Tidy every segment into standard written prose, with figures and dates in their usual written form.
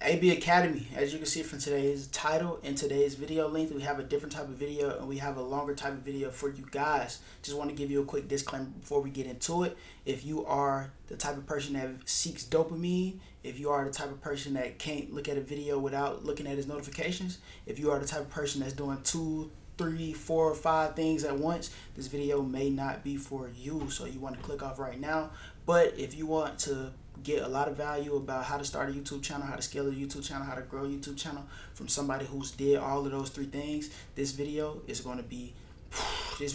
AB Academy. As you can see from today's title and today's video length, we have a different type of video and we have a longer type of video for you guys. Just want to give you a quick disclaimer before we get into it. If you are the type of person that seeks dopamine, if you are the type of person that can't look at a video without looking at his notifications, if you are the type of person that's doing 2, 3, 4, 5 things at once, this video may not be for you. So you want to click off right now. But if you want to get a lot of value about how to start a YouTube channel, how to scale a YouTube channel, how to grow a YouTube channel from somebody who's did all of those 3 things, this video is going to be so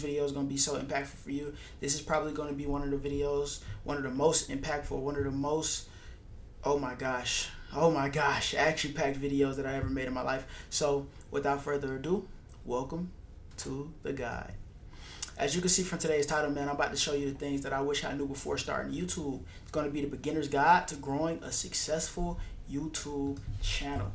impactful for you. This is probably going to be one of the videos, one of the most impactful, one of the most, oh my gosh, action-packed videos that I ever made in my life. So without further ado, welcome to the guide. As you can see from today's title, man, I'm about to show you the things that I wish I knew before starting YouTube. It's going to be the beginner's guide to growing a successful YouTube channel.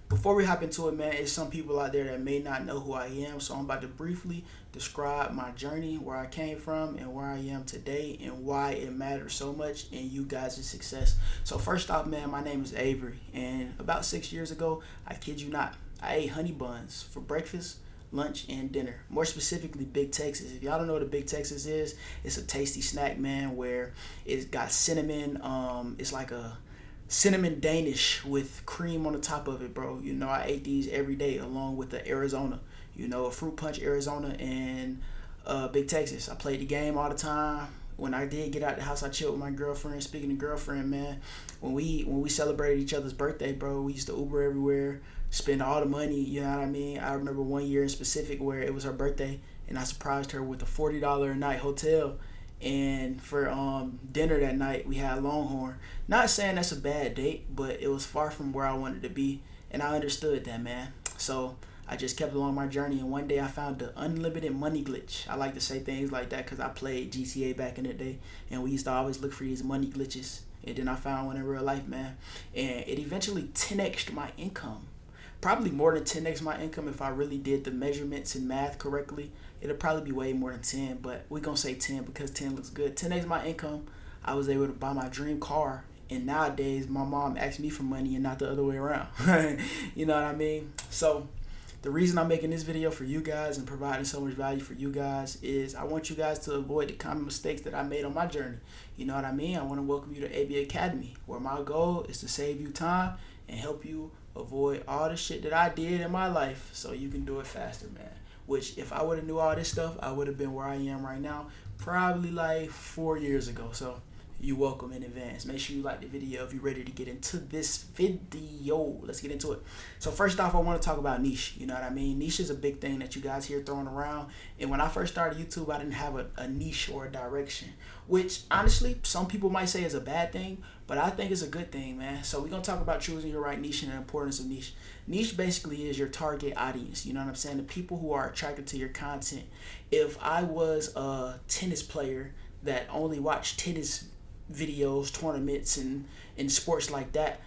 Before we hop into it, man, there's some people out there that may not know who I am, so I'm about to briefly describe my journey, where I came from and where I am today, and why it matters so much in you guys' success. So first off, man, my name is Avery, and about 6 years ago, I kid you not, I ate honey buns for breakfast, lunch, and dinner. More specifically, Big Texas. If y'all don't know what a Big Texas is, it's a tasty snack, man, where it's got cinnamon. It's like a cinnamon Danish with cream on the top of it, bro. You know, I ate these every day along with the Arizona. You know, a fruit punch Arizona and Big Texas. I played the game all the time. When I did get out the house, I chilled with my girlfriend. Speaking of girlfriend, man, when we celebrated each other's birthday, bro, we used to Uber everywhere, spend all the money, you know what I mean? I remember one year in specific where it was her birthday, and I surprised her with a $40 a night hotel. And for dinner that night, we had Longhorn. Not saying that's a bad date, but it was far from where I wanted to be, and I understood that, man. So I just kept along my journey, and one day I found the unlimited money glitch. I like to say things like that because I played GTA back in the day, and we used to always look for these money glitches. And then I found one in real life, man, and it eventually 10x'd my income. Probably more than 10x my income if I really did the measurements and math correctly. It'll probably be way more than 10, but we're going to say 10 because 10 looks good. 10x my income, I was able to buy my dream car. And nowadays, my mom asks me for money and not the other way around. You know what I mean? So the reason I'm making this video for you guys and providing so much value for you guys is I want you guys to avoid the common mistakes that I made on my journey. You know what I mean? I want to welcome you to AB Academy, where my goal is to save you time and help you avoid all the shit that I did in my life so you can do it faster, man. Which, if I would have knew all this stuff, I would have been where I am right now probably like 4 years ago. So you're welcome in advance. Make sure you like the video if you're ready to get into this video. Let's get into it. So first off, I want to talk about niche. You know what I mean? Niche is a big thing that you guys hear thrown around. And when I first started YouTube, I didn't have a niche or a direction, which honestly, some people might say is a bad thing, but I think it's a good thing, man. So we're going to talk about choosing your right niche and the importance of niche. Niche basically is your target audience. You know what I'm saying? The people who are attracted to your content. If I was a tennis player that only watched tennis videos, tournaments, and sports like that,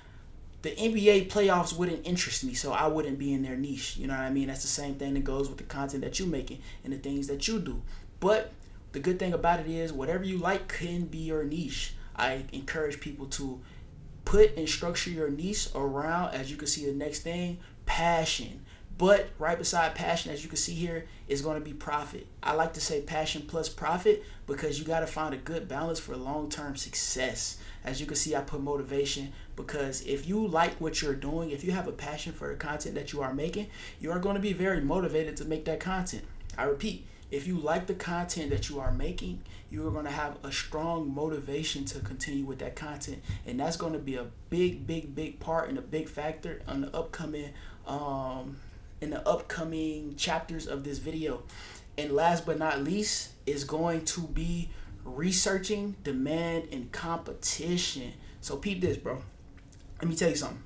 the NBA playoffs wouldn't interest me, so I wouldn't be in their niche. You know what I mean? That's the same thing that goes with the content that you're making and the things that you do. But the good thing about it is whatever you like can be your niche. I encourage people to put and structure your niche around, as you can see the next thing, passion. But right beside passion, as you can see here, is going to be profit. I like to say passion plus profit because you got to find a good balance for long-term success. As you can see, I put motivation because if you like what you're doing, if you have a passion for the content that you are making, you are going to be very motivated to make that content. I repeat, if you like the content that you are making, you are going to have a strong motivation to continue with that content. And that's going to be a big part and a big factor on the upcoming chapters of this video. And last but not least is going to be researching demand and competition. So peep this, bro. Let me tell you something.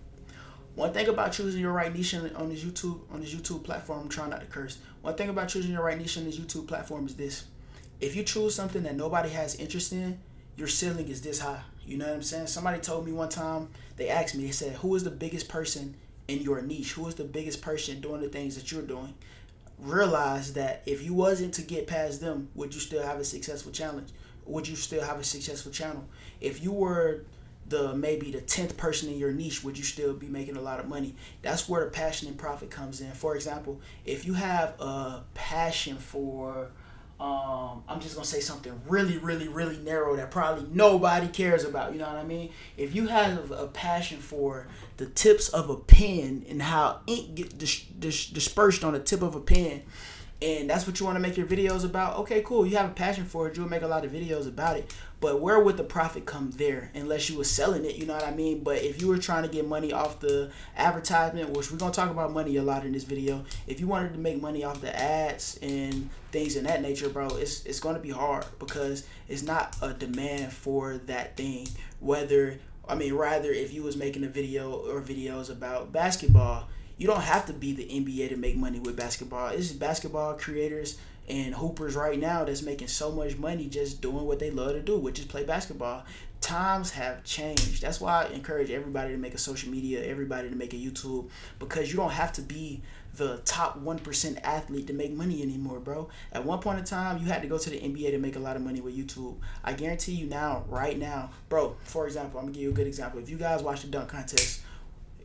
One thing about choosing your right niche on this YouTube platform, I'm trying not to curse. One thing about choosing your right niche on this YouTube platform is this. If you choose something that nobody has interest in, your ceiling is this high. You know what I'm saying? Somebody told me one time, they asked me, they said, who is the biggest person in your niche? Who is the biggest person doing the things that you're doing? Realize that if you wasn't to get past them, would you still have a successful challenge? Would you still have a successful channel? If you were maybe the 10th person in your niche, would you still be making a lot of money? That's where the passion and profit comes in. For example, if you have a passion for I'm just gonna say something really, really, really narrow that probably nobody cares about. You know what I mean? If you have a passion for the tips of a pen and how ink get dispersed on the tip of a pen, and that's what you want to make your videos about, okay, cool. You have a passion for it. You'll make a lot of videos about it. But where would the profit come there unless you were selling it? You know what I mean? But if you were trying to get money off the advertisement, which we're going to talk about money a lot in this video. If you wanted to make money off the ads and things in that nature, bro, it's going to be hard because it's not a demand for that thing. Rather, if you was making a video or videos about basketball, you don't have to be the NBA to make money with basketball. It's basketball creators and hoopers right now that's making so much money just doing what they love to do, which is play basketball. Times have changed. That's why I encourage everybody to make a social media, everybody to make a YouTube, because you don't have to be the top 1% athlete to make money anymore, bro. At one point in time, you had to go to the NBA to make a lot of money with YouTube. I guarantee you now, right now, bro, for example, I'm going to give you a good example. If you guys watch the dunk contest,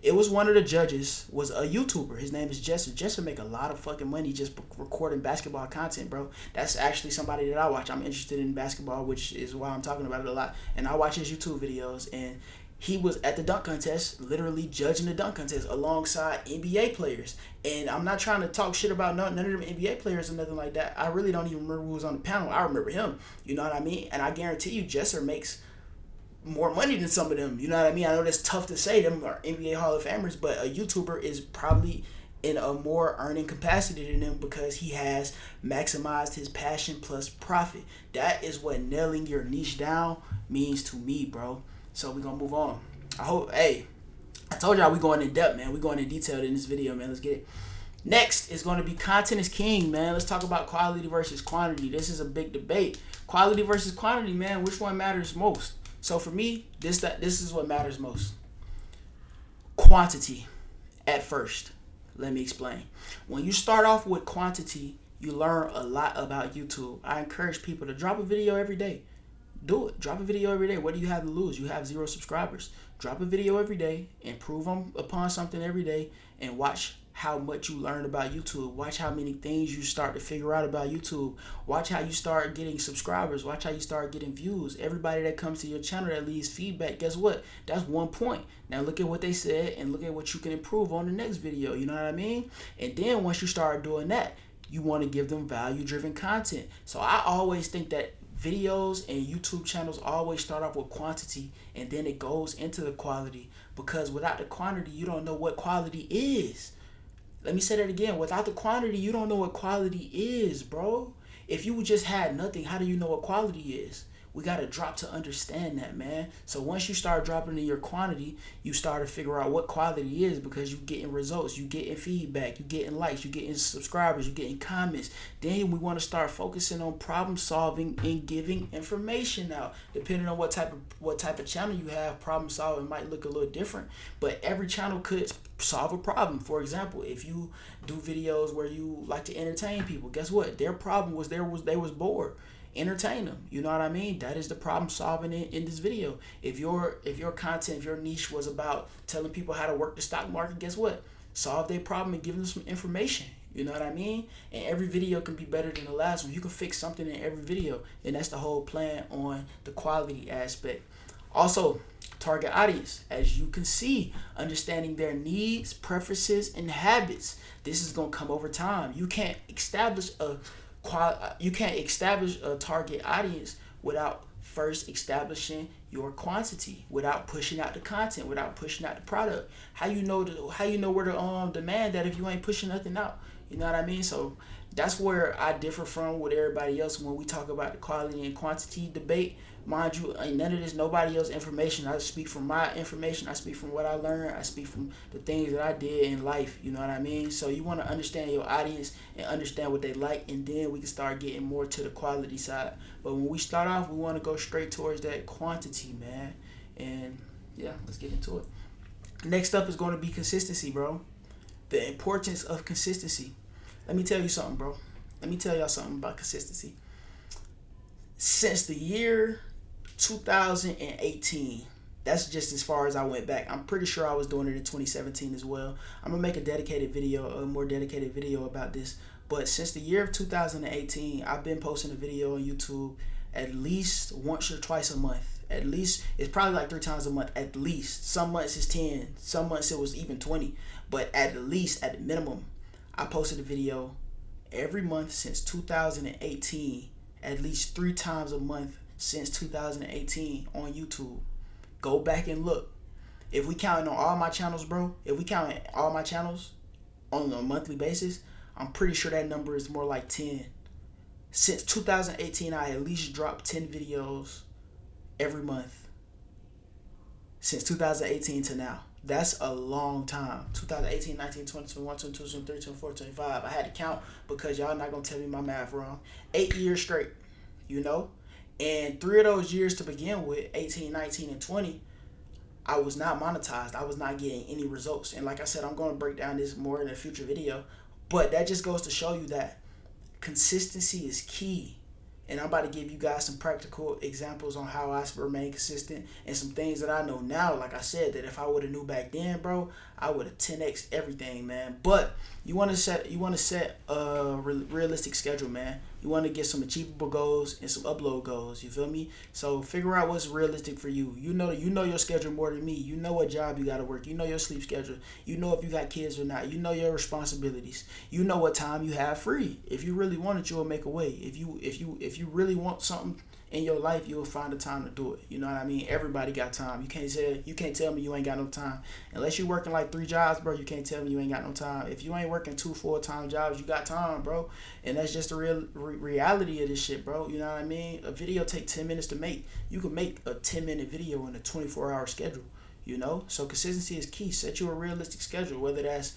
it was one of the judges was a YouTuber. His name is Jesser. Jesser make a lot of fucking money just recording basketball content, bro. That's actually somebody that I watch. I'm interested in basketball, which is why I'm talking about it a lot. And I watch his YouTube videos. And he was at the dunk contest, literally judging the dunk contest alongside NBA players. And I'm not trying to talk shit about none of them NBA players or nothing like that. I really don't even remember who was on the panel. I remember him. You know what I mean? And I guarantee you, Jesser makes more money than some of them. You know what I mean? I know that's tough to say. Them are NBA Hall of Famers, but a YouTuber is probably in a more earning capacity than them because he has maximized his passion plus profit. That is what nailing your niche down means to me, bro. So we're going to move on. I told y'all we going in depth, man. We going in detail in this video, man. Let's get it. Next is going to be content is king, man. Let's talk about quality versus quantity. This is a big debate. Quality versus quantity, man. Which one matters most? So for me, this is what matters most. Quantity at first. Let me explain. When you start off with quantity, you learn a lot about YouTube. I encourage people to drop a video every day. Do it. Drop a video every day. What do you have to lose? You have 0 subscribers. Drop a video every day, improve upon something every day, and watch how much you learn about YouTube. Watch how many things you start to figure out about YouTube. Watch how you start getting subscribers. Watch how you start getting views. Everybody that comes to your channel that leaves feedback, guess what? That's 1 point. Now look at what they said and look at what you can improve on the next video. You know what I mean? And then once you start doing that, you want to give them value-driven content. So I always think that videos and YouTube channels always start off with quantity and then it goes into the quality, because without the quantity, you don't know what quality is. Let me say that again. Without the quantity, you don't know what quality is, bro. If you just had nothing, how do you know what quality is? We got to drop to understand that, man. So once you start dropping in your quantity, you start to figure out what quality is, because you're getting results, you're getting feedback, you're getting likes, you're getting subscribers, you're getting comments. Then we want to start focusing on problem solving and giving information out. Depending on what type of channel you have, problem solving might look a little different, but every channel could solve a problem. For example, if you do videos where you like to entertain people, guess what? Their problem was they was bored. Entertain them. You know what I mean? That is the problem solving in this video. If your content, if your niche was about telling people how to work the stock market, guess what? Solve their problem and give them some information. You know what I mean? And every video can be better than the last one. You can fix something in every video, and that's the whole plan on the quality aspect. Also, target audience. As you can see, understanding their needs, preferences, and habits. This is going to come over time. You can't establish a target audience without first establishing your quantity, without pushing out the content, without pushing out the product. How you know where to demand that if you ain't pushing nothing out? You know what I mean? So that's where I differ from with everybody else when we talk about the quality and quantity debate. Mind you, ain't none of this nobody else's information. I speak from my information. I speak from what I learned. I speak from the things that I did in life. You know what I mean? So you want to understand your audience and understand what they like, and then we can start getting more to the quality side. But when we start off, we want to go straight towards that quantity, man. And yeah, let's get into it. Next up is going to be consistency, bro. The importance of consistency. Let me tell you something, bro. Let me tell y'all something about consistency. Since the year 2018, That's just as far as I went back. I'm pretty sure I was doing it in 2017 as well. I'm gonna make a more dedicated video about this. But since the year of 2018, I've been posting a video on YouTube at least once or twice a month. At least, it's probably like 3 times a month at least. Some months it's 10, some months it was even 20. But at least, at the minimum, I posted a video every month since 2018. At least 3 times a month since 2018 on YouTube. Go back and look. If we counting on all my channels, bro, if we counting all my channels on a monthly basis, I'm pretty sure that number is more like 10. Since 2018, I at least dropped 10 videos every month. Since 2018 to now. That's a long time. 2018, 19, 20, 21, 22, 23, 24, 25. I had to count because y'all not going to tell me my math wrong. 8 years straight, you know? And 3 of those years to begin with, 18, 19, and 20, I was not monetized. I was not getting any results. And like I said, I'm going to break down this more in a future video. But that just goes to show you that consistency is key. And I'm about to give you guys some practical examples on how I remain consistent and some things that I know now. Like I said, that if I would have knew back then, bro, I would have 10x everything, man. But you want to set a realistic schedule, man. You want to get some achievable goals and some upload goals. You feel me? So figure out what's realistic for you. You know your schedule more than me. You know what job you got to work. You know your sleep schedule. You know if you got kids or not. You know your responsibilities. You know what time you have free. If you really want it, you'll make a way. If you really want something in your life, you'll find the time to do it. You know what I mean? Everybody got time. You can't tell me you ain't got no time. Unless you're working like 3 jobs, bro, you can't tell me you ain't got no time. If you ain't working 2 full-time jobs, you got time, bro. And that's just the reality of this shit, bro. You know what I mean? A video take 10 minutes to make. You can make a 10-minute video in a 24-hour schedule. You know, so consistency is key. Set you a realistic schedule, whether that's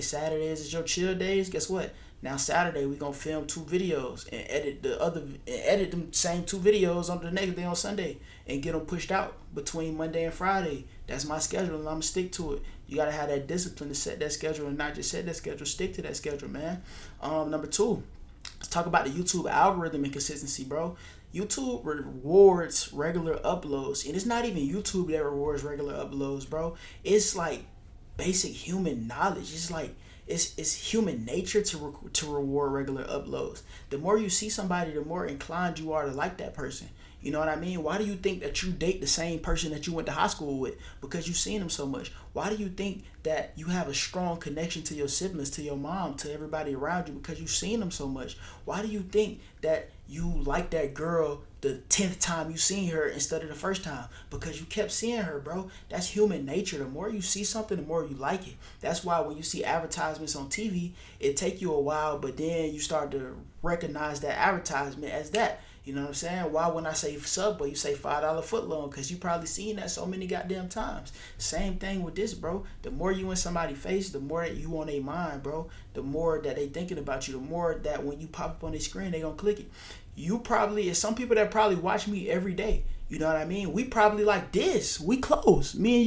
Saturdays is your chill days. Guess what? Now Saturday we gonna film 2 videos and edit them same 2 videos on the next day on Sunday and get them pushed out between Monday and Friday. That's my schedule and I'm gonna stick to it. You gotta have that discipline to set that schedule and not just set that schedule. Stick to that schedule, man. Number 2, let's talk about the YouTube algorithm and consistency, bro. YouTube rewards regular uploads, and it's not even YouTube that rewards regular uploads, bro. It's like basic human knowledge. It's like it's human nature to reward regular uploads. The more you see somebody, the more inclined you are to like that person. You know what I mean? Why do you think that you date the same person that you went to high school with? Because you've seen them so much. Why do you think that you have a strong connection to your siblings, to your mom, to everybody around you? Because you've seen them so much. Why do you think that you like that girl the 10th time you seen her instead of the first time? Because you kept seeing her, bro. That's human nature. The more you see something, the more you like it. That's why when you see advertisements on TV, it take you a while, but then you start to recognize that advertisement as that. You know what I'm saying? Why when I say Subway, you say $5 footlong? Because you probably seen that so many goddamn times. Same thing with this, bro. The more you in somebody's face, the more that you on their mind, bro. The more that they thinking about you, the more that when you pop up on their screen, they gonna click it. You probably, some people that probably watch me every day. You know what I mean? We probably like this. We close. Me and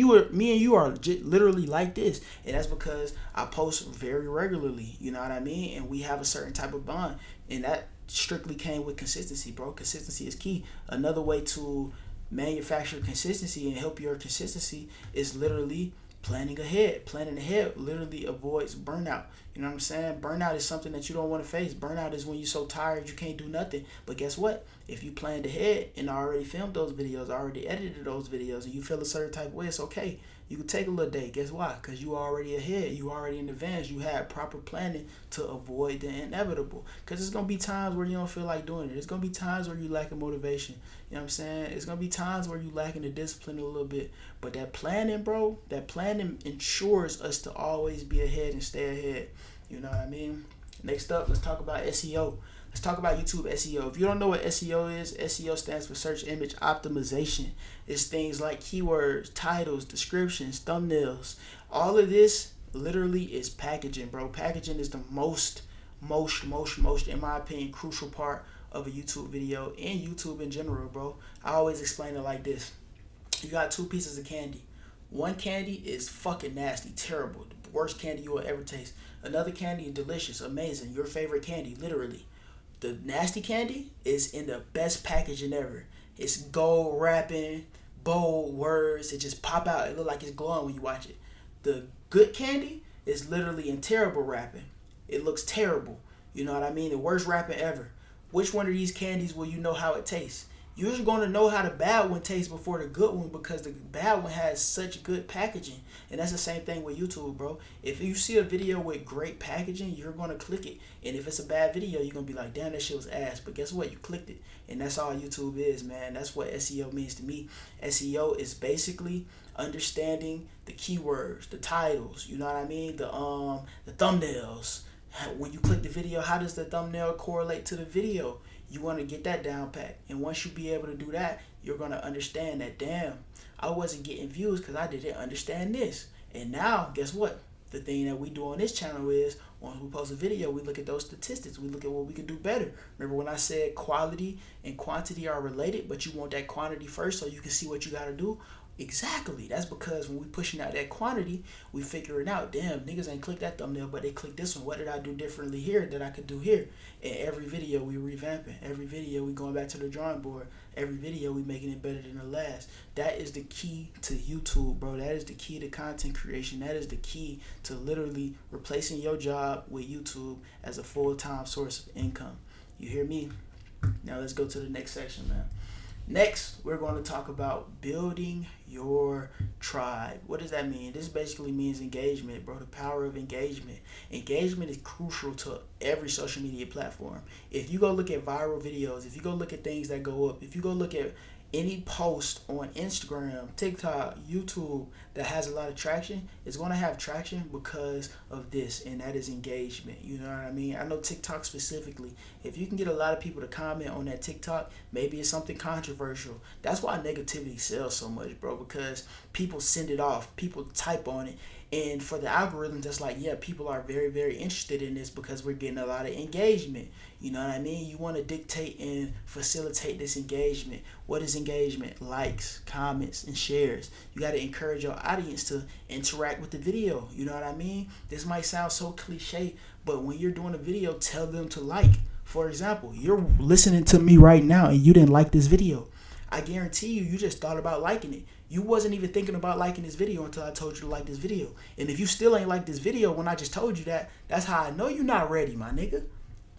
you are literally like this. And that's because I post very regularly. You know what I mean? And we have a certain type of bond. And that strictly came with consistency, bro. Consistency is key. Another way to manufacture consistency and help your consistency is literally planning ahead. Planning ahead literally avoids burnout. You know what I'm saying? Burnout is something that you don't want to face. Burnout is when you're so tired you can't do nothing. But guess what? If you planned ahead and already filmed those videos, already edited those videos, and you feel a certain type of way, it's okay. You can take a little day. Guess why? Because you already ahead. You already in advance. You had proper planning to avoid the inevitable. Because there's going to be times where you don't feel like doing it. There's going to be times where you lacking motivation. You know what I'm saying? It's going to be times where you lacking the discipline a little bit. But that planning, bro, that planning ensures us to always be ahead and stay ahead. You know what I mean? Next up, let's talk about SEO. Let's talk about YouTube SEO. If you don't know what SEO is, SEO stands for search engine optimization. It's things like keywords, titles, descriptions, thumbnails. All of this literally is packaging, bro. Packaging is the most, in my opinion, crucial part of a YouTube video and YouTube in general, bro. I always explain it like this. You got 2 pieces of candy. One candy is fucking nasty, terrible, the worst candy you will ever taste. Another candy is delicious, amazing, your favorite candy, literally. The nasty candy is in the best packaging ever. It's gold wrapping, bold words. It just pop out. It look like it's glowing when you watch it. The good candy is literally in terrible rapping. It looks terrible. You know what I mean? The worst rapping ever. Which one of these candies will you know how it tastes? You're just going to know how the bad one tastes before the good one, because the bad one has such good packaging. And that's the same thing with YouTube, bro. If you see a video with great packaging, you're going to click it. And if it's a bad video, you're going to be like, damn, that shit was ass. But guess what? You clicked it. And that's all YouTube is, man. That's what SEO means to me. SEO is basically understanding the keywords, the titles, you know what I mean? The thumbnails. When you click the video, how does the thumbnail correlate to the video? You want to get that down pat. And once you be able to do that, you're going to understand that, damn, I wasn't getting views because I didn't understand this. And now, guess what? The thing that we do on this channel is, once we post a video, we look at those statistics. We look at what we can do better. Remember when I said quality and quantity are related, but you want that quantity first so you can see what you got to do? Exactly. That's because when we pushing out that quantity, we figuring out, damn, niggas ain't clicked that thumbnail, but they clicked this one. What did I do differently here that I could do here? And every video we revamping. Every video we going back to the drawing board. Every video we making it better than the last. That is the key to YouTube, bro. That is the key to content creation. That is the key to literally replacing your job with YouTube as a full-time source of income. You hear me? Now let's go to the next section, man. Next, we're going to talk about building your tribe. What does that mean? This basically means engagement, bro. The power of engagement. Engagement is crucial to every social media platform. If you go look at viral videos, if you go look at things that go up, if you go look at any post on Instagram, TikTok, YouTube that has a lot of traction, it's going to have traction because of this, and that is engagement. You know what I mean? I know TikTok specifically, if you can get a lot of people to comment on that TikTok, maybe it's something controversial. That's why negativity sells so much, bro, because people send it off, people type on it, and for the algorithms, that's like, yeah, people are very, very interested in this because we're getting a lot of engagement. You know what I mean? You want to dictate and facilitate this engagement. What is engagement? Likes, comments, and shares. You got to encourage your audience to interact with the video. You know what I mean? This might sound so cliche, but when you're doing a video, tell them to like. For example, you're listening to me right now and you didn't like this video. I guarantee you just thought about liking it. You wasn't even thinking about liking this video until I told you to like this video. And if you still ain't like this video when I just told you that, that's how I know you're not ready, my nigga.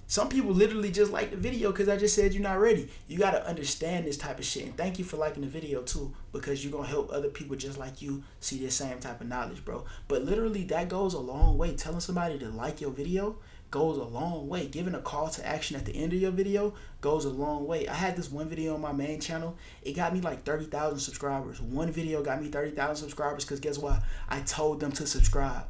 Some people literally just like the video because I just said you're not ready. You got to understand this type of shit. And thank you for liking the video too, because you're going to help other people just like you see this same type of knowledge, bro. But literally that goes a long way. Telling somebody to like your video goes a long way. Giving a call to action at the end of your video goes a long way. I had this one video on my main channel. It got me like 30,000 subscribers. One video got me 30,000 subscribers because guess what? I told them to subscribe.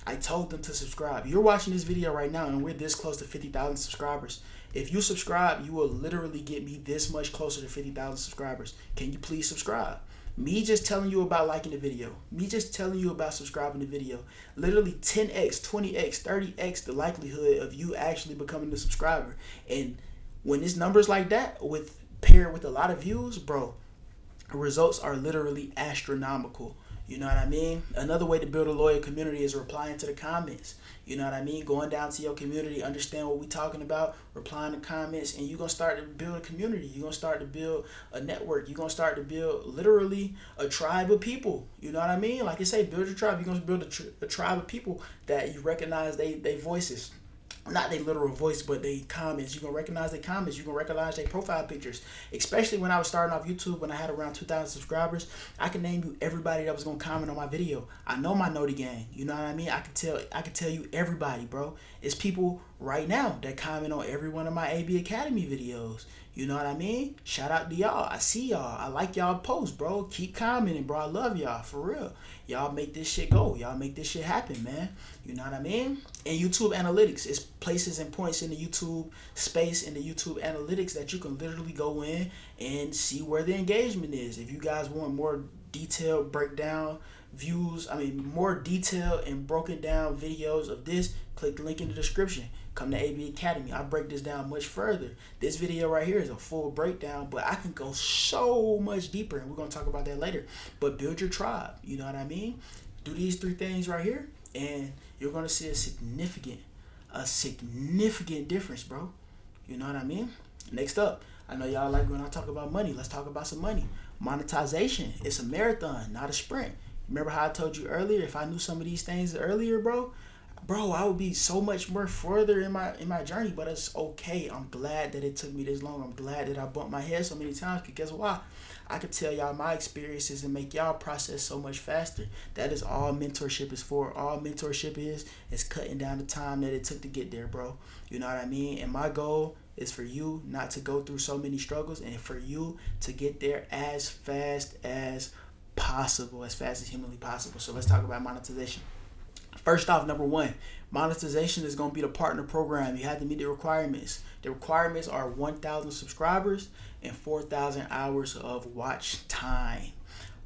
I told them to subscribe. You're watching this video right now and we're this close to 50,000 subscribers. If you subscribe, you will literally get me this much closer to 50,000 subscribers. Can you please subscribe? Me just telling you about liking the video, me just telling you about subscribing the video, literally 10x, 20x, 30x the likelihood of you actually becoming a subscriber. And when it's numbers like that, paired with a lot of views, bro, results are literally astronomical. You know what I mean? Another way to build a loyal community is replying to the comments. You know what I mean? Going down to your community, understand what we talking about, replying to comments, and you're going to start to build a community. You're going to start to build a network. You're going to start to build literally a tribe of people. You know what I mean? Like I say, build your tribe. You're going to build a tribe of people that you recognize they voices. Not their literal voice, but they comments. You're going to recognize their comments. You're going to recognize their profile pictures. Especially when I was starting off YouTube, when I had around 2,000 subscribers, I can name you everybody that was going to comment on my video. I know my Noti gang. You know what I mean? I can tell you everybody, bro. It's people right now that comment on every one of my AB Academy videos. You know what I mean? Shout out to y'all. I see y'all. I like y'all posts, bro. Keep commenting, bro. I love y'all, for real. Y'all make this shit go. Y'all make this shit happen, man. You know what I mean? And YouTube analytics is places and points in the YouTube space, in the YouTube analytics that you can literally go in and see where the engagement is. If you guys want more detailed breakdown views, more detailed and broken down videos of this, click the link in the description. Come to AB Academy. I break this down much further. This video right here is a full breakdown, but I can go so much deeper, and we're going to talk about that later. But build your tribe. You know what I mean? Do these 3 things right here, and you're going to see a significant difference, bro. You know what I mean? Next up, I know y'all like when I talk about money. Let's talk about some money. Monetization, it's a marathon, not a sprint. Remember how I told you earlier, if I knew some of these things earlier, bro, I would be so much more further in my journey. But it's okay. I'm glad that it took me this long. I'm glad that I bumped my head so many times, because guess why? I could tell y'all my experiences and make y'all process so much faster. That is all mentorship is for. All mentorship is cutting down the time that it took to get there, bro. You know what I mean? And my goal is for you not to go through so many struggles, and for you to get there as fast as possible, as fast as humanly possible. So let's talk about monetization. First off, number one, monetization is going to be the partner program. You have to meet the requirements. The requirements are 1,000 subscribers and 4,000 hours of watch time.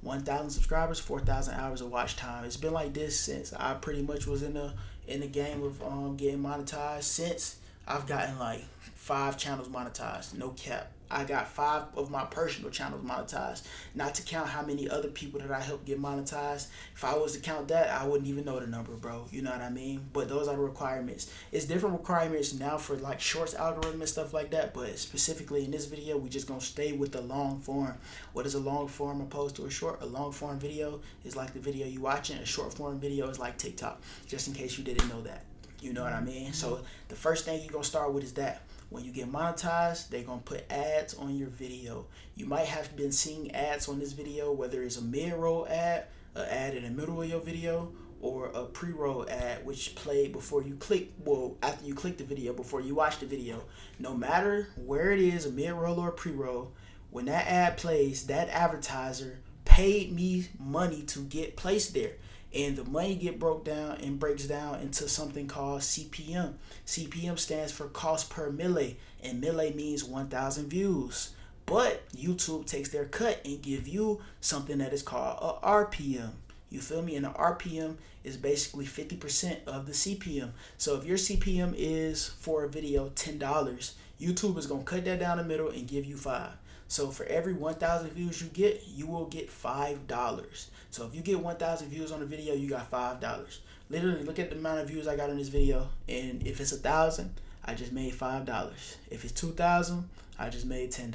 1,000 subscribers, 4,000 hours of watch time. It's been like this since I pretty much was in the game of getting monetized. Since I've gotten like 5 channels monetized, no cap. I got 5 of my personal channels monetized, not to count how many other people that I helped get monetized. If I was to count that, I wouldn't even know the number, bro. You know what I mean? But those are the requirements. It's different requirements now for like shorts algorithm and stuff like that, but specifically in this video, we just gonna stay with the long form. What is a long form opposed to a short? A long form video is like the video you watching. A short form video is like TikTok, just in case you didn't know that. You know what I mean? So the first thing you're gonna start with is that. When you get monetized, they're going to put ads on your video. You might have been seeing ads on this video, whether it's a mid-roll ad, an ad in the middle of your video, or a pre-roll ad, which played before you click, well, after you click the video, before you watch the video. No matter where it is, a mid-roll or a pre-roll, when that ad plays, that advertiser paid me money to get placed there. And the money breaks down into something called CPM. CPM stands for cost per mille, and mille means 1,000 views. But YouTube takes their cut and give you something that is called a RPM. You feel me? And the RPM is basically 50% of the CPM. So if your CPM is for a video $10, YouTube is going to cut that down the middle and give you $5. So for every 1,000 views you get, you will get $5. So if you get 1,000 views on a video, you got $5. Literally, look at the amount of views I got on this video. And if it's 1,000, I just made $5. If it's 2,000, I just made $10.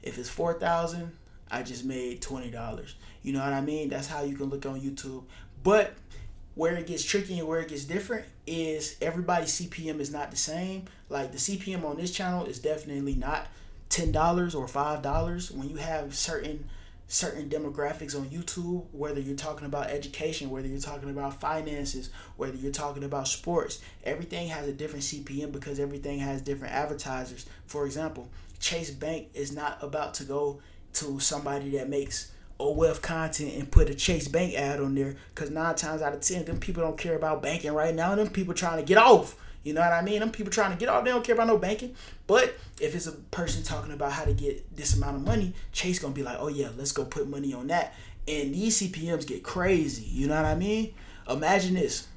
If it's 4,000, I just made $20. You know what I mean? That's how you can look on YouTube. But where it gets tricky and where it gets different is everybody's CPM is not the same. Like the CPM on this channel is definitely not $10 or $5. When you have certain demographics on YouTube, whether you're talking about education, whether you're talking about finances, whether you're talking about sports, everything has a different CPM because everything has different advertisers. For example, Chase Bank is not about to go to somebody that makes OF content and put a Chase Bank ad on there, because 9 times out of 10, them people don't care about banking right now. Them people trying to get off. You know what I mean? Them people trying to get off, they don't care about no banking. But if it's a person talking about how to get this amount of money, Chase gonna be like, oh yeah, let's go put money on that. And these CPMs get crazy. You know what I mean? Imagine this.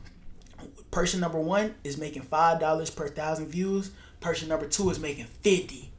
Person number 1 is making $5 per 1,000 views. Person number 2 is making 50.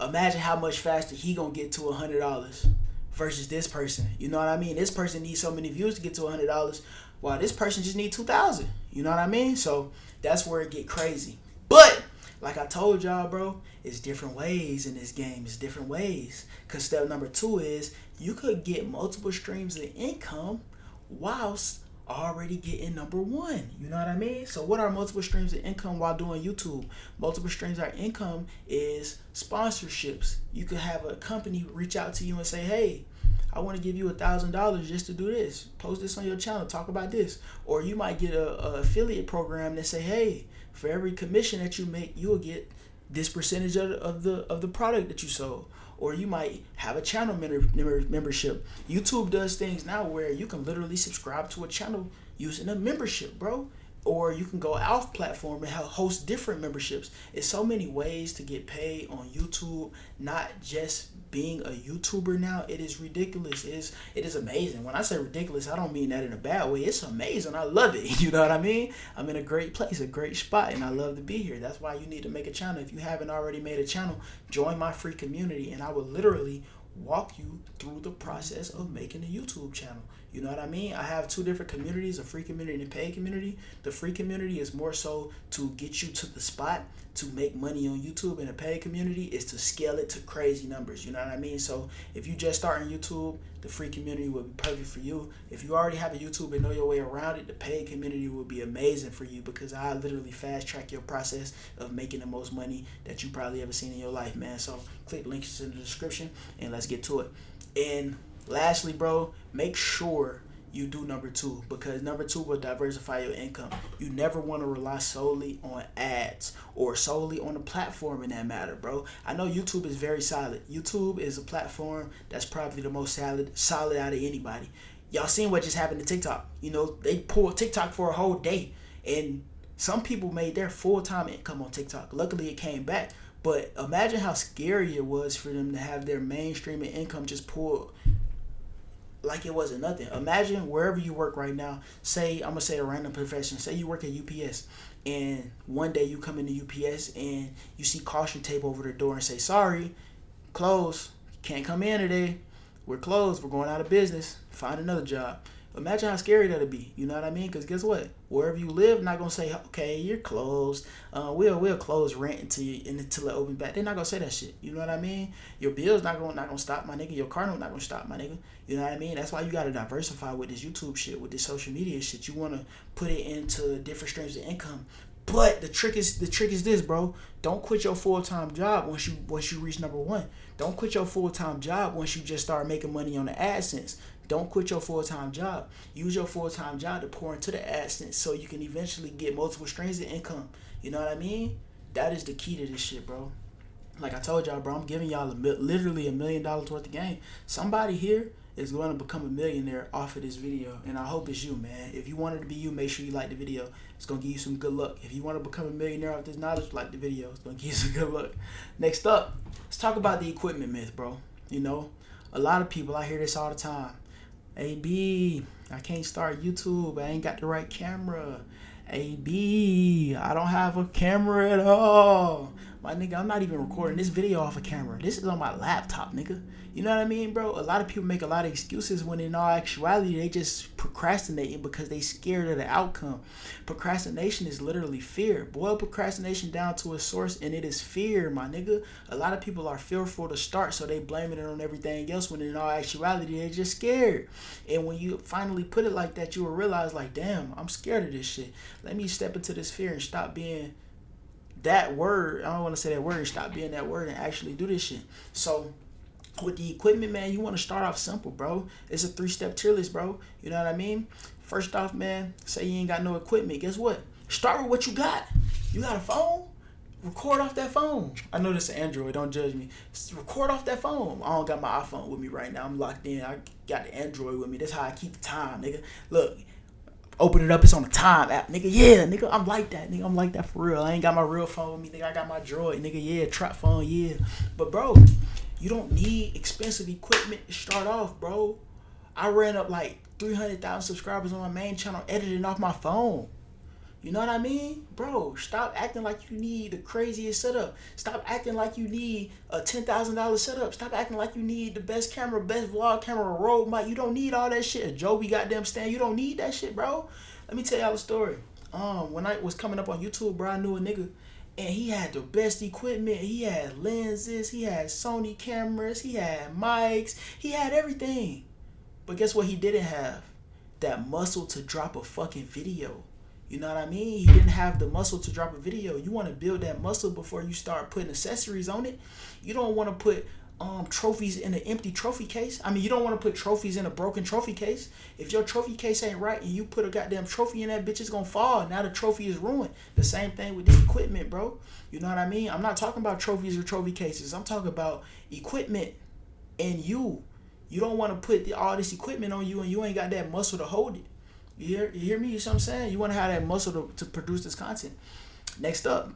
Imagine how much faster he gonna get to $100 versus this person. You know what I mean? This person needs so many views to get to $100, while this person just needs 2,000. You know what I mean? So that's where it get crazy. But like I told y'all, bro, it's different ways in this game. It's different ways. Because step number 2 is you could get multiple streams of income whilst already getting number 1. You know what I mean? So what are multiple streams of income while doing YouTube? Multiple streams of income is sponsorships. You could have a company reach out to you and say, hey, I want to give you $1,000 just to do this. Post this on your channel. Talk about this. Or you might get a affiliate program that say, hey, for every commission that you make, you will get this percentage of the product that you sold. Or you might have a channel membership. YouTube does things now where you can literally subscribe to a channel using a membership, bro. Or you can go off platform and host different memberships. It's so many ways to get paid on YouTube, not just being a YouTuber now. It is ridiculous. It is amazing. When I say ridiculous, I don't mean that in a bad way. It's amazing. I love it. You know what I mean? I'm in a great place, a great spot, and I love to be here. That's why you need to make a channel. If you haven't already made a channel, join my free community, and I will literally walk you through the process of making a YouTube channel. You know what I mean? I have two different communities, a free community and a paid community. The free community is more so to get you to the spot to make money on YouTube, and the paid community is to scale it to crazy numbers. You know what I mean? So if you just starting YouTube, the free community will be perfect for you. If you already have a YouTube and know your way around it, the paid community will be amazing for you, because I literally fast track your process of making the most money that you probably ever seen in your life, man. So click links in the description and let's get to it. And lastly, bro, make sure you do number two, because number two will diversify your income. You never want to rely solely on ads or solely on the platform in that matter, bro. I know YouTube is very solid. YouTube is a platform that's probably the most solid out of anybody. Y'all seen what just happened to TikTok. You know, they pulled TikTok for a whole day, and some people made their full-time income on TikTok. Luckily, it came back. But imagine how scary it was for them to have their mainstream income just pulled like it wasn't nothing. Imagine wherever you work right now. Say, I'm gonna say a random profession. Say you work at UPS, and one day you come into UPS and you see caution tape over the door and say, "Sorry, closed. Can't come in today. We're closed. We're going out of business. Find another job." Imagine how scary that'd be. You know what I mean? Because guess what? Wherever you live, not gonna say, "Okay, you're closed. We'll close rent until it opens back." They're not gonna say that shit. You know what I mean? Your bills not gonna stop, my nigga. Your car note not gonna stop, my nigga. You know what I mean? That's why you gotta diversify with this YouTube shit, with this social media shit. You wanna put it into different streams of income. But the trick is this, bro. Don't quit your full-time job once you reach number one. Don't quit your full-time job once you just start making money on the AdSense. Don't quit your full-time job. Use your full-time job to pour into the AdSense so you can eventually get multiple streams of income. You know what I mean? That is the key to this shit, bro. Like I told y'all, bro, I'm giving y'all literally $1 million worth of game. Somebody here is going to become a millionaire off of this video, and I hope it's you, man. If you want it to be you, make sure you like the video. It's going to give you some good luck. If you want to become a millionaire off this knowledge, like the video. It's going to give you some good luck. Next up, let's talk about the equipment myth, bro. You know, a lot of people, I hear this all the time. "Hey, B, I can't start YouTube. I ain't got the right camera. Hey, B, I don't have a camera at all." My nigga, I'm not even recording this video off a camera. This is on my laptop, nigga. You know what I mean, bro? A lot of people make a lot of excuses when in all actuality, they just procrastinating because they scared of the outcome. Procrastination is literally fear. Boil procrastination down to a source, and it is fear, my nigga. A lot of people are fearful to start, so they blaming it on everything else when in all actuality, they're just scared. And when you finally put it like that, you will realize, like, damn, I'm scared of this shit. Let me step into this fear and stop being that word. I don't want to say that word. Stop being that word and actually do this shit. So with the equipment, man, you want to start off simple, bro. It's a 3-step tier list, bro. You know what I mean? First off, man, say you ain't got no equipment. Guess what? Start with what you got. You got a phone? Record off that phone. I know this is Android. Don't judge me. Record off that phone. I don't got my iPhone with me right now. I'm locked in. I got the Android with me. That's how I keep the time, nigga. Look. Open it up, it's on the time app, nigga. Yeah, nigga, I'm like that, nigga. I'm like that for real. I ain't got my real phone with me, nigga. I got my Droid, nigga. Yeah, trap phone, yeah. But, bro, you don't need expensive equipment to start off, bro. I ran up like 300,000 subscribers on my main channel editing off my phone. You know what I mean? Bro, stop acting like you need the craziest setup. Stop acting like you need a $10,000 setup. Stop acting like you need the best camera, best vlog camera, Rode mic. You don't need all that shit. Joby goddamn stand. You don't need that shit, bro. Let me tell y'all a story. When I was coming up on YouTube, bro, I knew a nigga, and he had the best equipment. He had lenses. He had Sony cameras. He had mics. He had everything. But guess what he didn't have? That muscle to drop a fucking video. You know what I mean? He didn't have the muscle to drop a video. You want to build that muscle before you start putting accessories on it. You don't want to put trophies in an empty trophy case. I mean, you don't want to put trophies in a broken trophy case. If your trophy case ain't right and you put a goddamn trophy in that bitch, it's going to fall. Now the trophy is ruined. The same thing with this equipment, bro. You know what I mean? I'm not talking about trophies or trophy cases. I'm talking about equipment and you. You don't want to put all this equipment on you and you ain't got that muscle to hold it. You hear me? You see what I'm saying? You want to have that muscle to produce this content. Next up,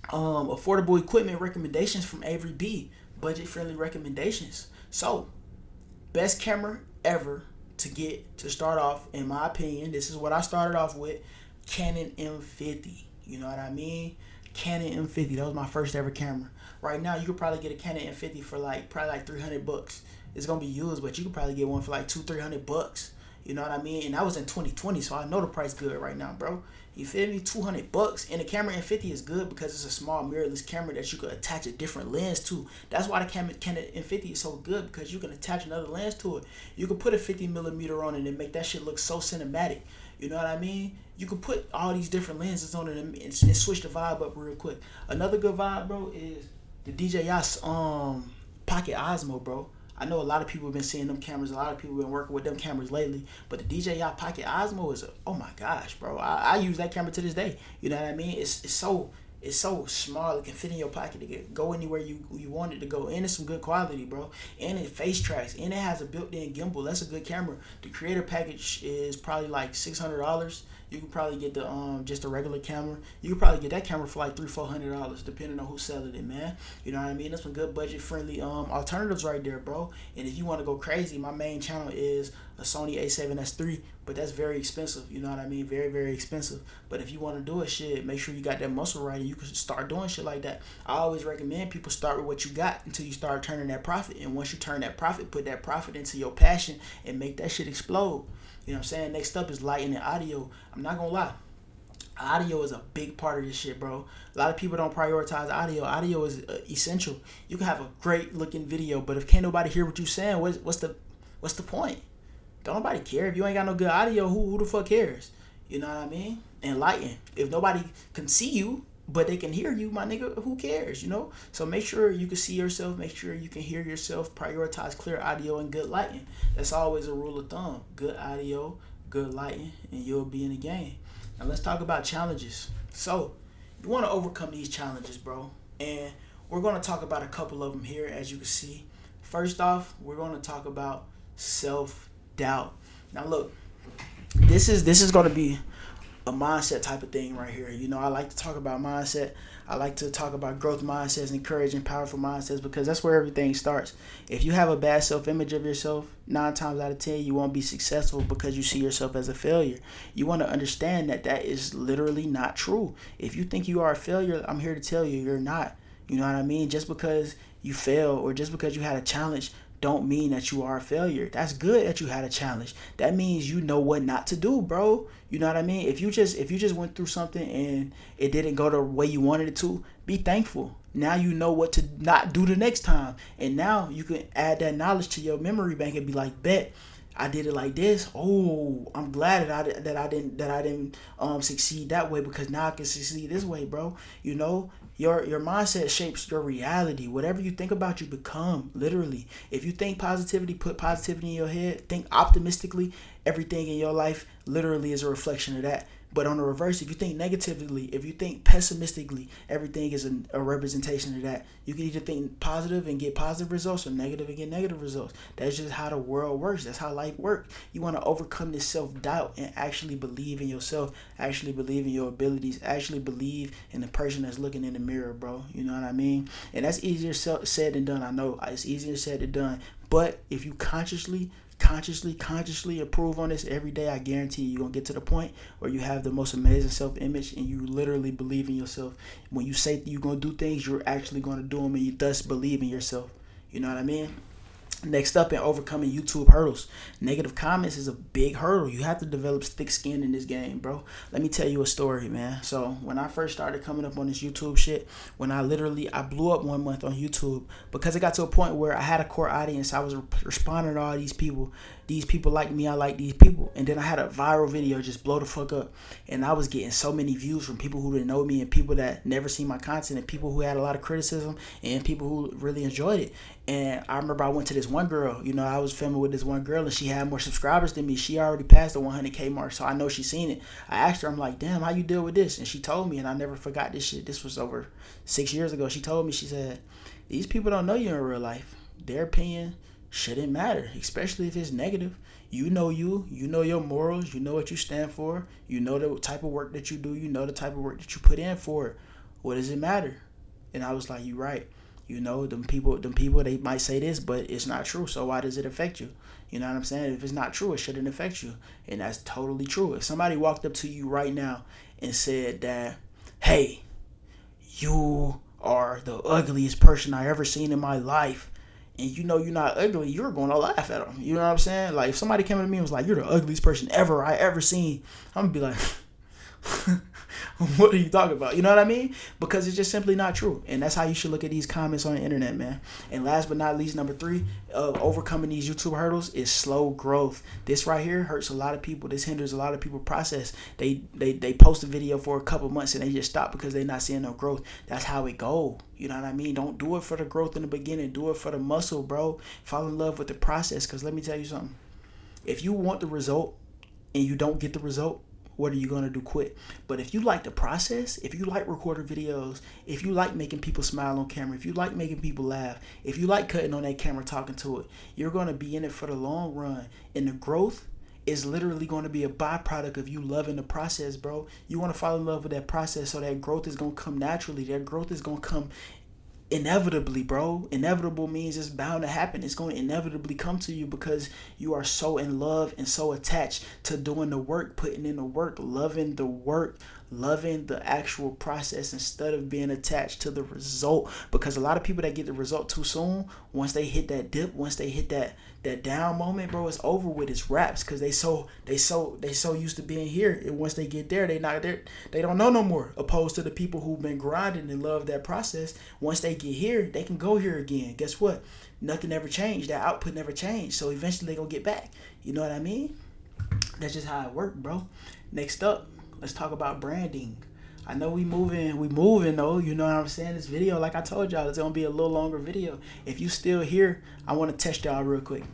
affordable equipment recommendations from Avery B. Budget-friendly recommendations. So, best camera ever to start off, in my opinion, this is what I started off with, Canon M50. You know what I mean? Canon M50. That was my first ever camera. Right now, you could probably get a Canon M50 for probably like $300. it's gonna be used, but you could probably get one for like $200-300. You know what I mean? And that was in 2020, so I know the price good right now, bro. You feel me? $200. And the camera N50 is good because it's a small mirrorless camera that you could attach a different lens to. That's why the Canon N50 is so good, because you can attach another lens to it. You can put a 50mm on it and make that shit look so cinematic. You know what I mean? You can put all these different lenses on it and switch the vibe up real quick. Another good vibe, bro, is the DJI Pocket Osmo, bro. I know a lot of people have been seeing them cameras. A lot of people have been working with them cameras lately. But the DJI Pocket Osmo is oh my gosh, bro. I use that camera to this day. You know what I mean? It's so small. It can fit in your pocket. It can go anywhere you want it to go. And it's some good quality, bro. And it face tracks. And it has a built-in gimbal. That's a good camera. The creator package is probably like $600. You can probably get the just a regular camera. You can probably get that camera for like $300-400, depending on who's selling it, man. You know what I mean? That's some good budget-friendly alternatives right there, bro. And if you want to go crazy, my main channel is a Sony A7S III, but that's very expensive. You know what I mean? Very, very expensive. But if you want to do it, shit, make sure you got that muscle right, and you can start doing shit like that. I always recommend people start with what you got until you start turning that profit. And once you turn that profit, put that profit into your passion and make that shit explode. You know what I'm saying? Next up is lighting and audio. I'm not gonna lie. Audio is a big part of this shit, bro. A lot of people don't prioritize audio. Audio is essential. You can have a great looking video, but if can't nobody hear what you're saying, what's the point? Don't nobody care. If you ain't got no good audio, who the fuck cares? You know what I mean? And lighting. If nobody can see you, but they can hear you, my nigga, who cares, you know? So make sure you can see yourself, make sure you can hear yourself, prioritize clear audio and good lighting. That's always a rule of thumb. Good audio, good lighting, and you'll be in the game. Now let's talk about challenges. So you want to overcome these challenges, bro. And we're going to talk about a couple of them here, as you can see. First off, we're going to talk about self-doubt. Now look, this is going to be a mindset type of thing right here. You know, I like to talk about mindset. I like to talk about growth mindsets, encouraging powerful mindsets, because that's where everything starts. If you have a bad self-image of yourself, 9 times out of 10, you won't be successful because you see yourself as a failure. You want to understand that that is literally not true. If you think you are a failure, I'm here to tell you, you're not. You know what I mean? Just because you fail or just because you had a challenge don't mean that you are a failure. That's good that you had a challenge. That means you know what not to do, bro. You know what I mean? If you just went through something and it didn't go the way you wanted it to, be thankful. Now you know what to not do the next time. And now you can add that knowledge to your memory bank and be like, bet I did it like this. Oh, I'm glad that I didn't succeed that way, because now I can succeed this way, bro. You know, your mindset shapes your reality. Whatever you think about, you become, literally. If you think positivity, put positivity in your head. Think optimistically. Everything in your life literally is a reflection of that. But on the reverse, if you think negatively, if you think pessimistically, everything is a representation of that. You can either think positive and get positive results, or negative and get negative results. That's just how the world works. That's how life works. You want to overcome this self-doubt and actually believe in yourself, actually believe in your abilities, actually believe in the person that's looking in the mirror, bro. You know what I mean? And that's easier said than done. I know it's easier said than done. But if you consciously improve on this every day, I guarantee you're going to get to the point where you have the most amazing self-image and you literally believe in yourself. When you say you're going to do things, you're actually going to do them, and you thus believe in yourself. You know what I mean? Next up, in overcoming YouTube hurdles. Negative comments is a big hurdle. You have to develop thick skin in this game, bro. Let me tell you a story, man. So when I first started coming up on this YouTube shit, when I blew up 1 month on YouTube, because it got to a point where I had a core audience. I was responding to all these people. These people like me, I like these people. And then I had a viral video just blow the fuck up. And I was getting so many views from people who didn't know me, and people that never seen my content, and people who had a lot of criticism, and people who really enjoyed it. And I remember I went to this one girl, you know, I was filming with this one girl, and she had more subscribers than me. She already passed the 100K mark, so I know she seen it. I asked her, I'm like, damn, how you deal with this? And she told me, and I never forgot this shit. This was over 6 years ago. She told me, she said, these people don't know you in real life. Their opinion shouldn't matter, especially if it's negative. You know your morals, you know what you stand for, you know the type of work that you do, you know the type of work that you put in for it. What does it matter? And I was like, you right. You know, them people, they might say this, but it's not true. So why does it affect you? You know what I'm saying? If it's not true, it shouldn't affect you. And that's totally true. If somebody walked up to you right now and said that, hey, you are the ugliest person I ever seen in my life, and you know you're not ugly, you're going to laugh at them. You know what I'm saying? Like if somebody came to me and was like, "You're the ugliest person I ever seen," I'm gonna be like, what are you talking about? You know what I mean? Because it's just simply not true. And that's how you should look at these comments on the internet, man. And last but not least, number 3 of overcoming these YouTube hurdles is slow growth. This right here hurts a lot of people. This hinders a lot of people process. They post a video for a couple months and they just stop because they're not seeing no growth. That's how it go. You know what I mean? Don't do it for the growth in the beginning. Do it for the muscle, bro. Fall in love with the process. Because let me tell you something. If you want the result and you don't get the result, what are you going to do? Quit. But if you like the process, if you like recording videos, if you like making people smile on camera, if you like making people laugh, if you like cutting on that camera, talking to it, you're going to be in it for the long run. And the growth is literally going to be a byproduct of you loving the process, bro. You want to fall in love with that process, so that growth is going to come naturally. That growth is going to come inevitably, bro. Inevitable means it's bound to happen. It's going to inevitably come to you because you are so in love and so attached to doing the work, putting in the work, loving the work, loving the actual process instead of being attached to the result. Because a lot of people that get the result too soon, once they hit that dip, once they hit that down moment, bro, it's over with. It's raps because they so used to being here, and once they get there, they not there. They don't know no more. Opposed to the people who've been grinding and love that process, once they get here, they can go here again. Guess what? Nothing ever changed. That output never changed. So eventually they gonna get back. You know what I mean? That's just how it worked, bro. Next up, let's talk about branding. I know we moving though. You know what I'm saying? This video, like I told y'all, it's gonna be a little longer video. If you still here, I want to test y'all real quick,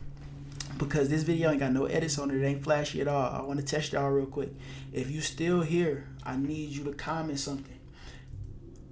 because this video ain't got no edits on it. It ain't flashy at all. I want to test y'all real quick. If you still here, I need you to comment something.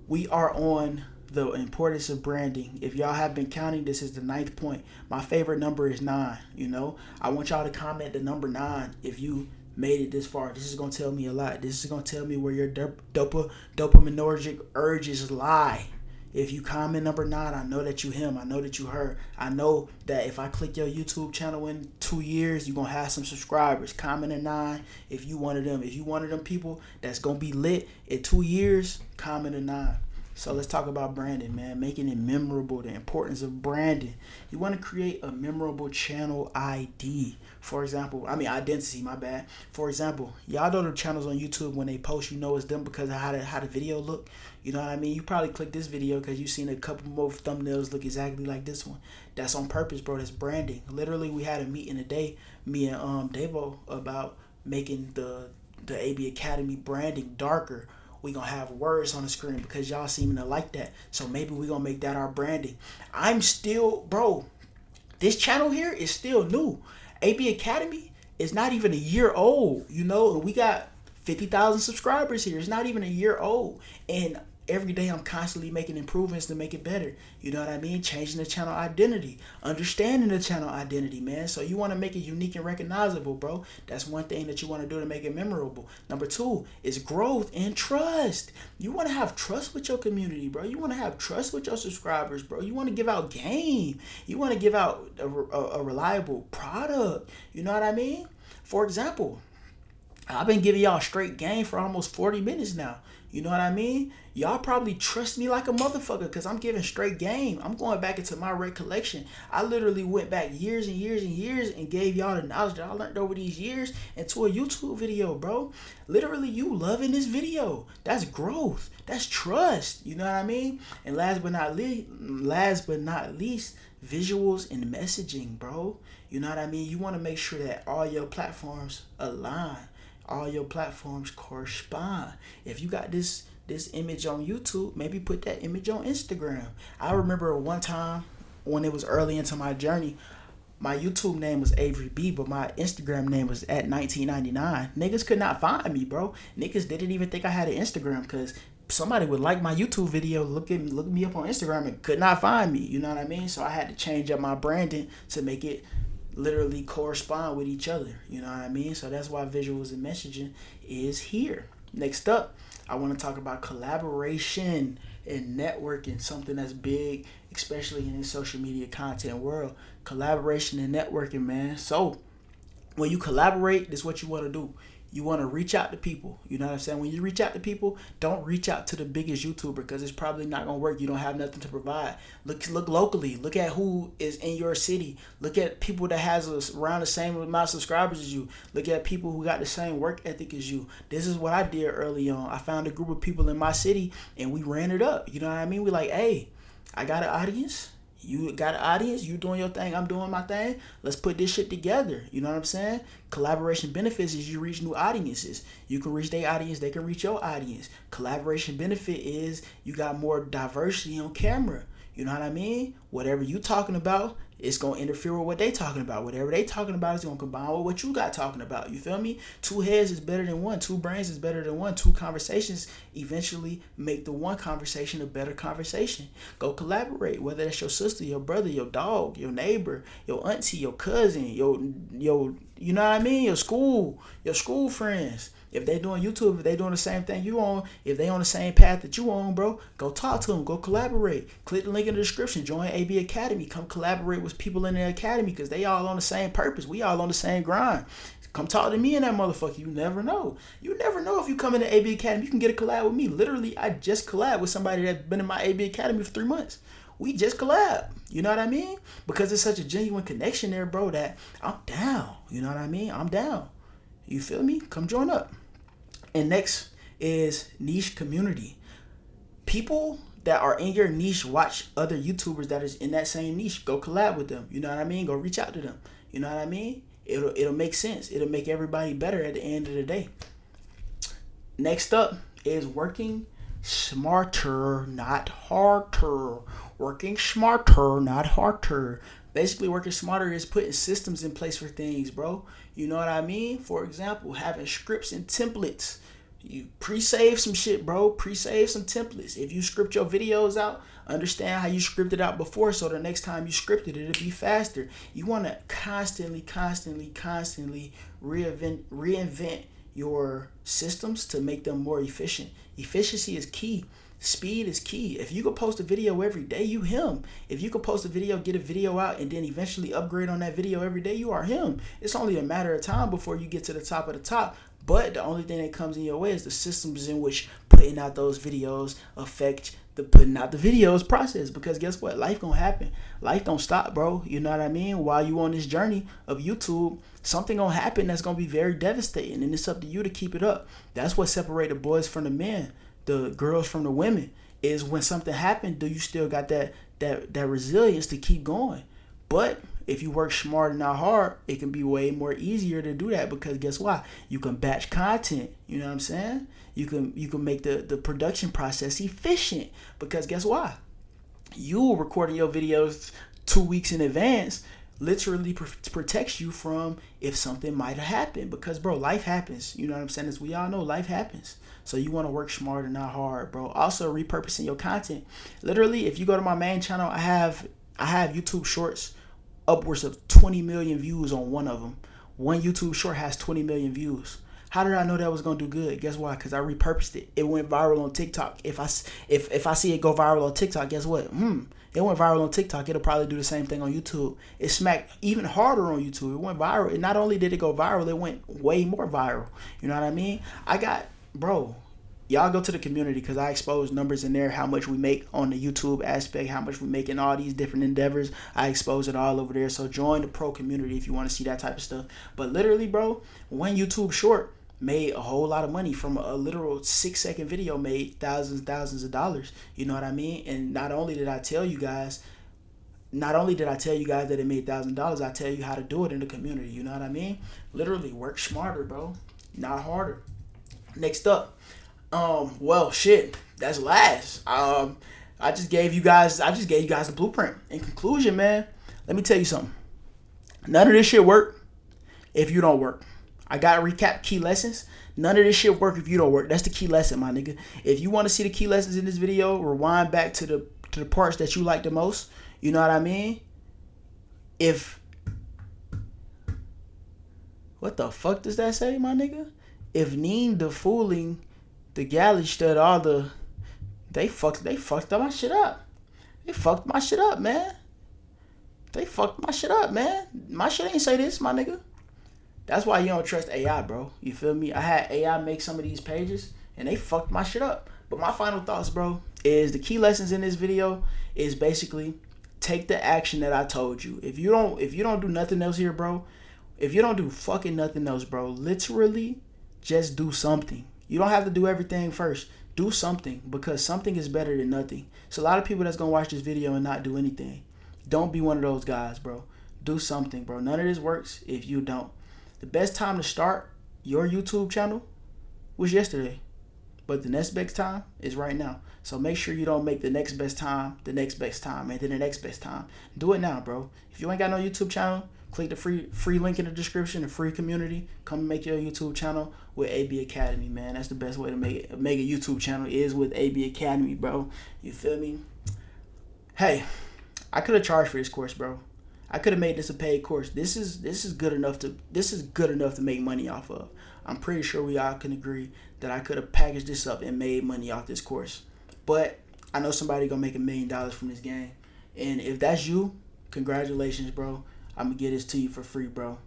We are on the importance of branding. If y'all have been counting, this is the 9th point. My favorite number is 9. You know, I want y'all to comment the number 9 if you made it this far. This is gonna tell me a lot. This is gonna tell me where your dopaminergic urges lie. If you comment number 9, I know that you him. I know that you her. I know that if I click your YouTube channel in 2 years, you're going to have some subscribers. Comment a 9 if you one of them. If you one of them people that's going to be lit in 2 years, comment a 9. So let's talk about branding, man. Making it memorable, the importance of branding. You want to create a memorable channel ID. For example, identity, my bad. For example, y'all know the channels on YouTube, when they post, you know it's them because of how the video look. You know what I mean? You probably click this video because you've seen a couple more thumbnails look exactly like this one. That's on purpose, bro. That's branding. Literally, we had a meeting today, me and Devo, about making the AB Academy branding darker. We gonna have words on the screen because y'all seem to like that. So maybe we gonna make that our branding. I'm still, bro, this channel here is still new. AB Academy is not even a year old, you know, and we got 50,000 subscribers here. It's not even a year old. And every day I'm constantly making improvements to make it better. You know what I mean? Changing the channel identity, understanding the channel identity, man. So you want to make it unique and recognizable, bro. That's one thing that you want to do to make it memorable. Number 2 is growth and trust. You want to have trust with your community, bro. You want to have trust with your subscribers, bro. You want to give out game. You want to give out a reliable product. You know what I mean? For example, I've been giving y'all straight game for almost 40 minutes now. You know what I mean? Y'all probably trust me like a motherfucker because I'm giving straight game. I'm going back into my recollection. I literally went back years and years and years and gave y'all the knowledge that I learned over these years into a YouTube video, bro. Literally, you loving this video. That's growth. That's trust. You know what I mean? And last but not least, visuals and messaging, bro. You know what I mean? You want to make sure that all your platforms align. All your platforms correspond. If you got this image on YouTube, maybe put that image on Instagram. I remember one time when it was early into my journey, my YouTube name was Avery B, but my Instagram name was at 1999. Niggas could not find me, bro. Niggas didn't even think I had an Instagram because somebody would like my YouTube video, look me up on Instagram and could not find me. You know what I mean? So I had to change up my branding to make it literally correspond with each other. You know what I mean? So that's why visuals and messaging is here. Next up, I want to talk about collaboration and networking, something that's big, especially in the social media content world. Collaboration and networking, man. So when you collaborate, this is what you want to do. You want to reach out to people. You know what I'm saying? When you reach out to people, don't reach out to the biggest YouTuber because it's probably not gonna work. You don't have nothing to provide. Look locally. Look at who is in your city. Look at people that has around the same amount of subscribers as you. Look at people who got the same work ethic as you. This is what I did early on. I found a group of people in my city and we ran it up. You know what I mean? We like, hey, I got an audience. You got an audience, you doing your thing, I'm doing my thing. Let's put this shit together. You know what I'm saying? Collaboration benefits is you reach new audiences. You can reach their audience, they can reach your audience. Collaboration benefit is you got more diversity on camera. You know what I mean? Whatever you talking about, it's going to interfere with what they talking about. Whatever they talking about is going to combine with what you got talking about. You feel me? 2 heads is better than one. 2 brains is better than one. 2 conversations eventually make the one conversation a better conversation. Go collaborate, whether that's your sister, your brother, your dog, your neighbor, your auntie, your cousin, your you know what I mean? Your school friends. If they doing YouTube, if they doing the same thing you on, if they on the same path that you on, bro, go talk to them, go collaborate. Click the link in the description, join AB Academy, come collaborate with people in the academy because they all on the same purpose. We all on the same grind. Come talk to me and that motherfucker. You never know. You never know if you come into AB Academy, you can get a collab with me. Literally, I just collab with somebody that's been in my AB Academy for 3 months. We just collab. You know what I mean? Because it's such a genuine connection there, bro, that I'm down. You know what I mean? I'm down. You feel me? Come join up. And next is niche community. People that are in your niche watch other YouTubers that is in that same niche. Go collab with them. You know what I mean? Go reach out to them. You know what I mean? It'll make sense. It'll make everybody better at the end of the day. Next up is working smarter, not harder. Working smarter, not harder. Basically, working smarter is putting systems in place for things, bro. You know what I mean? For example, having scripts and templates. You pre-save some shit, bro. Pre-save some templates. If you script your videos out, understand how you scripted out before so the next time you script it, it'll be faster. You want to constantly reinvent your systems to make them more efficient. Efficiency is key. Speed is key. If you could post a video every day, you him. If you could post a video, get a video out, and then eventually upgrade on that video every day, you are him. It's only a matter of time before you get to the top of the top. But the only thing that comes in your way is the systems in which putting out those videos affect the putting out the videos process. Because guess what? Life gonna happen. Life don't stop, bro. You know what I mean? While you on this journey of YouTube, something gonna happen that's gonna be very devastating, and it's up to you to keep it up. That's what separates the boys from the men, the girls from the women. Is when something happened, do you still got that resilience to keep going? But if you work smart and not hard, it can be way more easier to do that because guess what? You can batch content. You know what I'm saying? You can make the production process efficient because guess what? You recording your videos 2 weeks in advance literally protects you from if something might have happened because, bro, life happens. You know what I'm saying? As we all know, life happens. So you want to work smarter, not hard, bro. Also, repurposing your content. Literally, if you go to my main channel, I have YouTube Shorts, upwards of 20 million views on one of them. One YouTube short has 20 million views. How did I know that was gonna do good? Guess why? Because I repurposed it. It went viral on TikTok. If I see it go viral on TikTok, guess what? It went viral on TikTok. It'll probably do the same thing on YouTube. It smacked even harder on YouTube. It went viral. And not only did it go viral, it went way more viral. You know what I mean? Bro, y'all go to the community because I expose numbers in there, how much we make on the YouTube aspect, how much we make in all these different endeavors. I expose it all over there. So join the pro community if you want to see that type of stuff. But literally, bro, one YouTube short made a whole lot of money from a literal 6-second video, made thousands of dollars. You know what I mean? And not only did I tell you guys that it made $1,000, I tell you how to do it in the community. You know what I mean? Literally work smarter, bro, not harder. Next up, well, shit, that's last. I just gave you guys the blueprint. In conclusion, man, let me tell you something. None of this shit work if you don't work. I gotta recap key lessons. None of this shit work if you don't work. That's the key lesson, my nigga. If you want to see the key lessons in this video, rewind back to the parts that you like the most. You know what I mean? What the fuck does that say, my nigga? If Neen the fooling, the galley stud, they fucked up my shit up. They fucked my shit up, man. My shit ain't say this, my nigga. That's why you don't trust AI, bro. You feel me? I had AI make some of these pages and they fucked my shit up. But my final thoughts, bro, is the key lessons in this video is basically take the action that I told you. If you don't do nothing else here, bro, if you don't do fucking nothing else, bro, literally just do something. You don't have to do everything first. Do something, because something is better than nothing. So a lot of people that's gonna watch this video and not do anything. Don't be one of those guys, bro. Do something, bro. None of this works if you don't. The best time to start your YouTube channel was yesterday, but the next best time is right now. So make sure you don't make the next best time, the next best time, and then the next best time. Do it now, bro. If you ain't got no YouTube channel, click the free link in the description, the free community. Come and make your YouTube channel with AB Academy, man. That's the best way to make a YouTube channel is with AB Academy, bro. You feel me? Hey, I could have charged for this course, bro. I could have made this a paid course. This is good enough to make money off of. I'm pretty sure we all can agree that I could have packaged this up and made money off this course. But I know somebody gonna make $1 million from this game. And if that's you, congratulations, bro. I'm gonna get this to you for free, bro.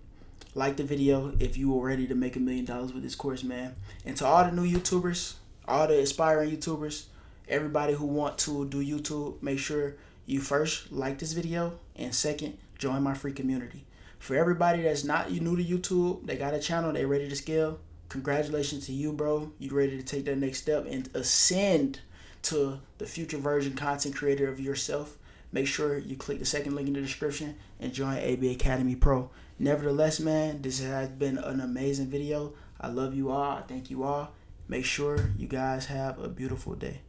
Like the video if you were ready to make $1 million with this course, man. And to all the new YouTubers, all the aspiring YouTubers, everybody who want to do YouTube, make sure you first like this video, and second, join my free community. For everybody that's not new to YouTube, they got a channel, they ready to scale, congratulations to you, bro. You ready to take that next step and ascend to the future version content creator of yourself. Make sure you click the second link in the description and join AB Academy Pro. Nevertheless, man, this has been an amazing video. I love you all. I thank you all. Make sure you guys have a beautiful day.